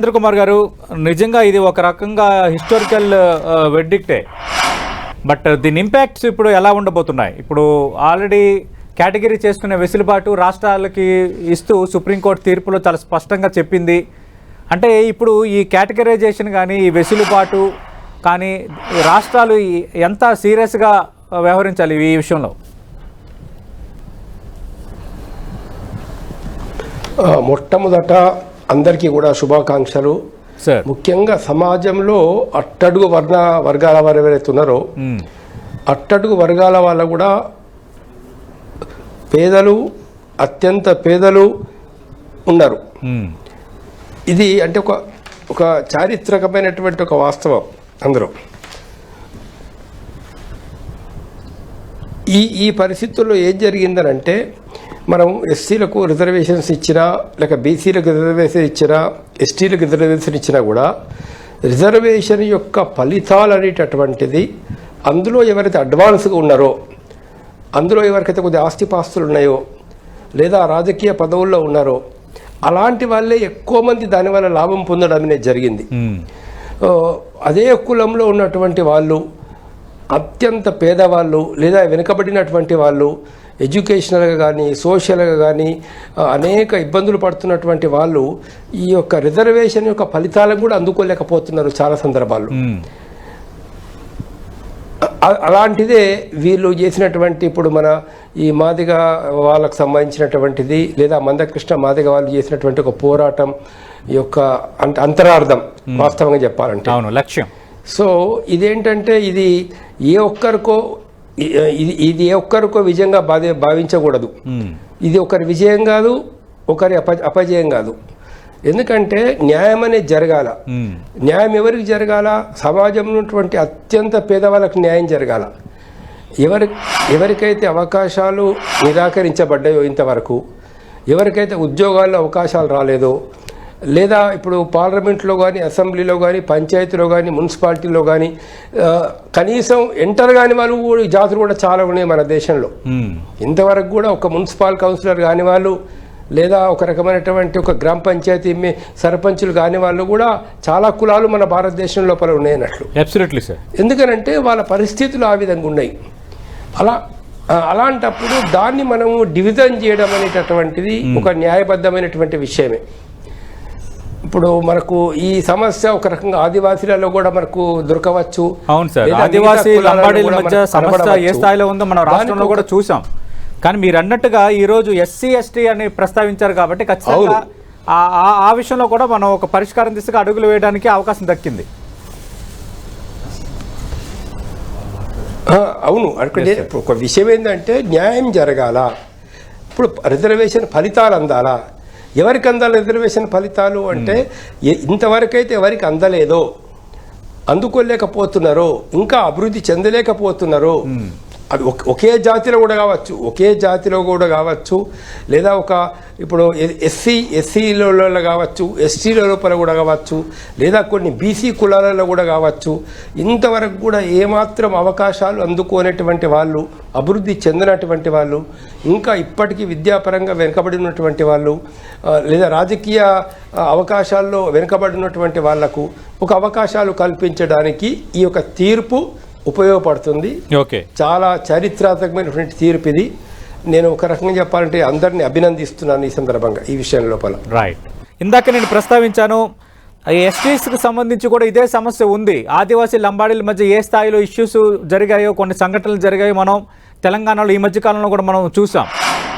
చంద్ర కుమార్ గారు, నిజంగా ఇది ఒక రకంగా హిస్టారికల్ వెర్డిక్టే. బట్ దీని ఇంపాక్ట్స్ ఇప్పుడు ఎలా ఉండబోతున్నాయి? ఇప్పుడు ఆల్రెడీ కేటగిరీ చేసుకునే వెసులుబాటు రాష్ట్రాలకి ఇస్తూ సుప్రీంకోర్టు తీర్పులో చాలా స్పష్టంగా చెప్పింది. అంటే ఇప్పుడు ఈ కేటగరైజేషన్ కానీ ఈ వెసులుబాటు కానీ రాష్ట్రాలు ఎంత సీరియస్గా వ్యవహరించాలి ఈ విషయంలో? మొట్టమొదట అందరికీ కూడా శుభాకాంక్షలు. ముఖ్యంగా సమాజంలో అట్టడుగు వర్గాల వారు ఎవరైతే ఉన్నారో అట్టడుగు వర్గాల వాళ్ళ కూడా పేదలు, అత్యంత పేదలు ఉన్నారు. ఇది అంటే ఒక చారిత్రకమైనటువంటి ఒక వాస్తవం. అందరూ ఈ పరిస్థితుల్లో ఏం జరిగిందనంటే, మనం ఎస్సీలకు రిజర్వేషన్స్ ఇచ్చినా, లేక బీసీలకు రిజర్వేషన్ ఇచ్చినా, ఎస్టీలకు రిజర్వేషన్ ఇచ్చినా కూడా రిజర్వేషన్ యొక్క ఫలితాలు అనేటటువంటిది అందులో ఎవరైతే అడ్వాన్స్గా ఉన్నారో, అందులో ఎవరికైతే కొద్దిగా ఆస్తిపాస్తులు ఉన్నాయో, లేదా రాజకీయ పదవుల్లో ఉన్నారో అలాంటి వాళ్ళే ఎక్కువ మంది దానివల్ల లాభం పొందడం అనేది జరిగింది. అదే కులంలో ఉన్నటువంటి వాళ్ళు, అత్యంత పేదవాళ్ళు లేదా వెనుకబడినటువంటి వాళ్ళు, ఎడ్యుకేషనల్గా కానీ సోషల్గా కానీ అనేక ఇబ్బందులు పడుతున్నటువంటి వాళ్ళు ఈ యొక్క రిజర్వేషన్ యొక్క ఫలితాలను కూడా అందుకోలేకపోతున్నారు చాలా సందర్భాల్లో. అలాంటిదే వీళ్ళు చేసినటువంటి, ఇప్పుడు మన ఈ మాదిగ వాళ్ళకు సంబంధించినటువంటిది లేదా మందకృష్ణ మాదిగ వాళ్ళు చేసినటువంటి ఒక పోరాటం యొక్క అంతరార్థం వాస్తవంగా చెప్పాలంటే లక్ష్యం. సో ఇదేంటంటే ఇది ఏ ఒక్కరికో విజయంగా భావించకూడదు. ఇది ఒకరి విజయం కాదు, ఒకరి అపజయం కాదు. ఎందుకంటే న్యాయం అనేది జరగాల. న్యాయం ఎవరికి జరగాల? సమాజంలో ఉన్నటువంటి అత్యంత పేదవాళ్ళకి న్యాయం జరగాల. ఎవరికైతే అవకాశాలు నిరాకరించబడ్డాయో ఇంతవరకు, ఎవరికైతే ఉద్యోగాల్లో అవకాశాలు రాలేదో, లేదా ఇప్పుడు పార్లమెంట్లో కానీ, అసెంబ్లీలో కానీ, పంచాయతీలో కానీ, మున్సిపాలిటీలో కానీ కనీసం ఎంటర్ కాని వాళ్ళు జాతులు కూడా చాలా ఉన్నాయి మన దేశంలో. ఇంతవరకు కూడా ఒక మున్సిపల్ కౌన్సిలర్ కాని వాళ్ళు, లేదా ఒక రకమైనటువంటి ఒక గ్రామ పంచాయతీ సర్పంచులు కాని వాళ్ళు కూడా చాలా కులాలు మన భారతదేశం లోపల ఉన్నాయన్నట్లు. Absolutely sir. ఎందుకనంటే వాళ్ళ పరిస్థితులు ఆ విధంగా ఉన్నాయి. అలాంటప్పుడు దాన్ని మనము డివిజన్ చేయడం అనేటటువంటిది ఒక న్యాయబద్ధమైనటువంటి విషయమే. ఇప్పుడు మనకు ఈ సమస్య ఒక రకంగా ఆదివాసీలలో కూడా మనకు దొరకవచ్చు. అవును సార్, ఆదివాసీ లంబాడీల మధ్య సమస్య ఏ స్థాయిలో ఉందో మన రాష్ట్రంలో కూడా చూసాం. కానీ మీరు అన్నట్టుగా ఈరోజు ఎస్సీ ఎస్టీ అని ప్రస్తావించారు కాబట్టి ఖచ్చితంగా ఆ విషయంలో కూడా మనం ఒక పరిష్కారం దిశగా అడుగులు వేయడానికి అవకాశం దక్కింది. అవును, అంటే ఒక విషయం ఏంటంటే న్యాయం జరగాల. ఇప్పుడు రిజర్వేషన్ ఫలితాలు అందాలా? ఎవరికి అందాలి రిజర్వేషన్ ఫలితాలు అంటే, ఇంతవరకైతే ఎవరికి అందలేదో, అందుకోలేకపోతున్నారో, ఇంకా అభివృద్ధి చెందలేకపోతున్నారో, అది ఒకే జాతిలో కూడా కావచ్చు, లేదా ఇప్పుడు ఎస్సీలలో కావచ్చు, ఎస్టీల లోపల కూడా కావచ్చు, లేదా కొన్ని బీసీ కులాలలో కూడా కావచ్చు. ఇంతవరకు కూడా ఏమాత్రం అవకాశాలు అందుకోనేటువంటి వాళ్ళు, అభివృద్ధి చెందినటువంటి వాళ్ళు, ఇంకా ఇప్పటికీ విద్యాపరంగా వెనుకబడినటువంటి వాళ్ళు, లేదా రాజకీయ అవకాశాల్లో వెనుకబడినటువంటి వాళ్లకు ఒక అవకాశాలు కల్పించడానికి ఈ యొక్క తీర్పు ఉపయోగపడుతుంది. చాలా చారిత్రాత్మకమైనటువంటి తీర్పు ఇది. నేను ఒక రకంగా చెప్పాలంటే అందరినీ అభినందిస్తున్నాను ఈ సందర్భంగా ఈ విషయం లోపల. రైట్. ఇందాక నేను ప్రస్తావించాను, ఎస్టీస్కి సంబంధించి కూడా ఇదే సమస్య ఉంది. ఆదివాసీ లంబాడీల మధ్య ఏ స్థాయిలో ఇష్యూస్ జరిగాయో, కొన్ని సంఘటనలు జరిగాయో మనం తెలంగాణలో ఈ మధ్యకాలంలో కూడా మనం చూసాం.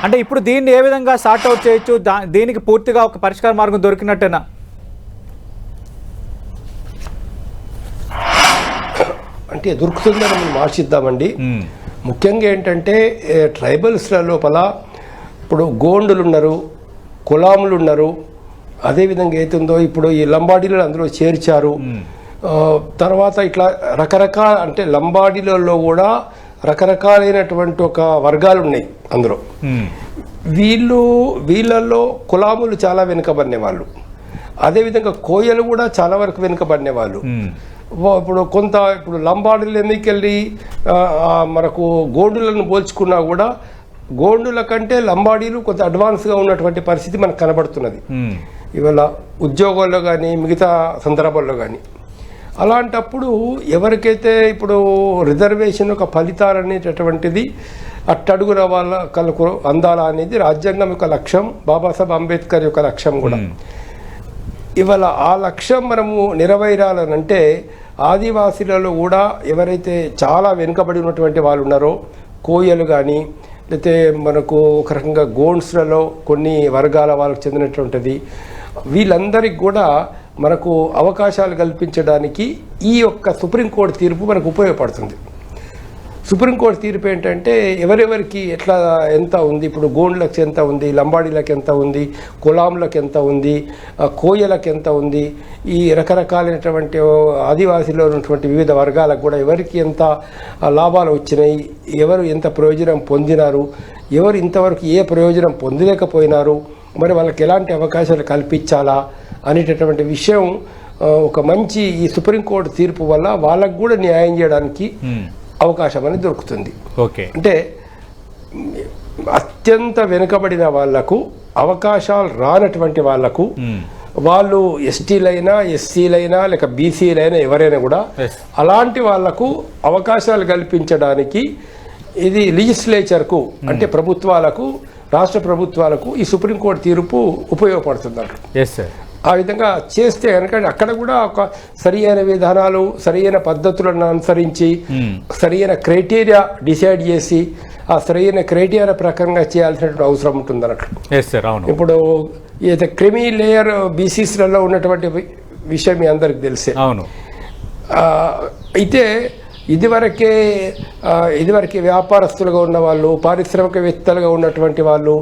అంటే ఇప్పుడు దీన్ని ఏ విధంగా సార్ట్ అవుట్ చేయొచ్చు? దీనికి పూర్తిగా ఒక పరిష్కార మార్గం దొరికినట్టేనా? అంటే దొరుకుతుందని మనం ఆశిద్దామండి. ముఖ్యంగా ఏంటంటే ట్రైబల్స్ల లోపల ఇప్పుడు గోండులు ఉన్నారు, కులాములు ఉన్నారు. అదేవిధంగా ఏతుందో ఇప్పుడు ఈ లంబాడీలను అందులో చేర్చారు. తర్వాత ఇట్లా రకరకాల, అంటే లంబాడీలలో కూడా రకరకాలైనటువంటి ఒక వర్గాలు ఉన్నాయి అందులో. వీళ్ళల్లో కులాములు చాలా వెనుకబడిన వాళ్ళు, అదేవిధంగా కోయలు కూడా చాలా వరకు వెనుకబడిన వాళ్ళు. ఇప్పుడు లంబాడీలు ఎందుకెళ్ళి మనకు గోండులను పోల్చుకున్నా కూడా గోండుల కంటే లంబాడీలు కొంత అడ్వాన్స్గా ఉన్నటువంటి పరిస్థితి మనకు కనబడుతున్నది. ఇవాళ ఉద్యోగాల్లో కానీ మిగతా సందర్భాల్లో కానీ. అలాంటప్పుడు ఎవరికైతే ఇప్పుడు రిజర్వేషన్ యొక్క ఫలితాలు అనేటటువంటిది అట్టడుగున వాళ్ళ కలకు అందాలా అనేది రాజ్యాంగం యొక్క లక్ష్యం, బాబాసాహెబ్ అంబేద్కర్ యొక్క లక్ష్యం కూడా. ఇవాళ ఆ లక్ష్యం మనము నెరవేరాలనంటే ఆదివాసీలలో కూడా ఎవరైతే చాలా వెనుకబడి ఉన్నటువంటి వాళ్ళు ఉన్నారో, కోయలు కానీ లేకపోతే మనకు ఒక రకంగా గోండ్స్లలో కొన్ని వర్గాల వాళ్ళకు చెందినటువంటిది, వీళ్ళందరికీ కూడా మనకు అవకాశాలు కల్పించడానికి ఈ యొక్క సుప్రీంకోర్టు తీర్పు మనకు ఉపయోగపడుతుంది. సుప్రీంకోర్టు తీర్పు ఏంటంటే ఎవరెవరికి ఎట్లా ఎంత ఉంది, ఇప్పుడు గోండ్లకు ఎంత ఉంది, లంబాడీలకు ఎంత ఉంది, కులాంలకు ఎంత ఉంది, కోయలకు ఎంత ఉంది, ఈ రకరకాలైనటువంటి ఆదివాసీలో ఉన్నటువంటి వివిధ వర్గాలకు కూడా ఎవరికి ఎంత లాభాలు వచ్చినాయి, ఎవరు ఎంత ప్రయోజనం పొందినారు, ఎవరు ఇంతవరకు ఏ ప్రయోజనం పొందలేకపోయినారు, మరి వాళ్ళకి ఎలాంటి అవకాశాలు కల్పించాలా అనేటటువంటి విషయం ఒక మంచి ఈ సుప్రీంకోర్టు తీర్పు వల్ల వాళ్ళకు కూడా న్యాయం చేయడానికి అవకాశం అనేది దొరుకుతుంది. ఓకే, అంటే అత్యంత వెనుకబడిన వాళ్లకు, అవకాశాలు రానటువంటి వాళ్లకు, వాళ్ళు ఎస్టీలైనా ఎస్సీలైనా లేక బీసీలైనా ఎవరైనా కూడా అలాంటి వాళ్లకు అవకాశాలు కల్పించడానికి ఇది లెజిస్లేచర్కు అంటే ప్రభుత్వాలకు, రాష్ట్ర ప్రభుత్వాలకు ఈ సుప్రీంకోర్టు తీర్పు ఉపయోగపడుతుందంట. ఆ విధంగా చేస్తే కనుక అక్కడ కూడా ఒక సరి అయిన విధానాలు, సరి అయిన పద్ధతులను అనుసరించి సరైన క్రైటీరియా డిసైడ్ చేసి ఆ సరైన క్రైటీరియా ప్రకారంగా చేయాల్సినటువంటి అవసరం ఉంటుంది అన్నట్లు. ఇప్పుడు ఏదైతే క్రిమి లేయర్ బీసీస్లలో ఉన్నటువంటి విషయం మీ అందరికి తెలిసే. అయితే ఇదివరకే వ్యాపారస్తులుగా ఉన్నవాళ్ళు, పారిశ్రామికవేత్తలుగా ఉన్నటువంటి వాళ్ళు,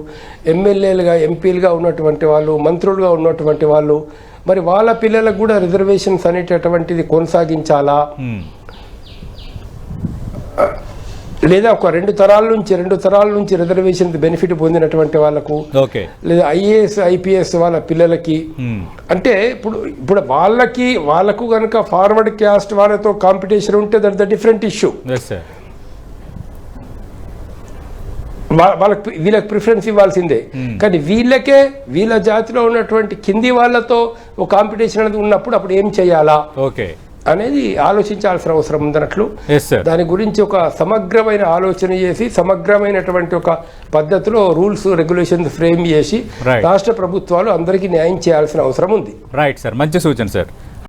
ఎమ్మెల్యేలుగా ఎంపీలుగా ఉన్నటువంటి వాళ్ళు, మంత్రులుగా ఉన్నటువంటి వాళ్ళు, మరి వాళ్ళ పిల్లలకు కూడా రిజర్వేషన్స్ అనేటటువంటిది కొనసాగించాలా, లేదా ఒక రెండు తరాల నుంచి రిజర్వేషన్ బెనిఫిట్ పొందినటువంటి వాళ్ళకు, లేదా ఐఏఎస్ ఐపీఎస్ వాళ్ళ పిల్లలకి, అంటే ఇప్పుడు వాళ్ళకు కనుక ఫార్వర్డ్ క్యాస్ట్ వాళ్ళతో కాంపిటీషన్ ఉంటే దట్ ద డిఫరెంట్ ఇష్యూ. వీళ్ళకి ప్రిఫరెన్స్ ఇవ్వాల్సిందే. కానీ వీళ్ళ జాతిలో ఉన్నటువంటి కింది వాళ్ళతో ఒక కాంపిటీషన్ అనేది ఉన్నప్పుడు అప్పుడు ఏం చేయాలా అనేది ఆలోచించాల్సిన అవసరం ఉందన్నట్లు. దాని గురించి ఒక సమగ్రమైన ఆలోచన చేసి సమగ్రమైనటువంటి ఒక పద్ధతిలో రూల్స్ రెగ్యులేషన్స్ ఫ్రేమ్ చేసి రాష్ట్ర ప్రభుత్వాలు అందరికీ న్యాయం చేయాల్సిన అవసరం ఉంది. రైట్ సార్, మంచి సూచన సార్.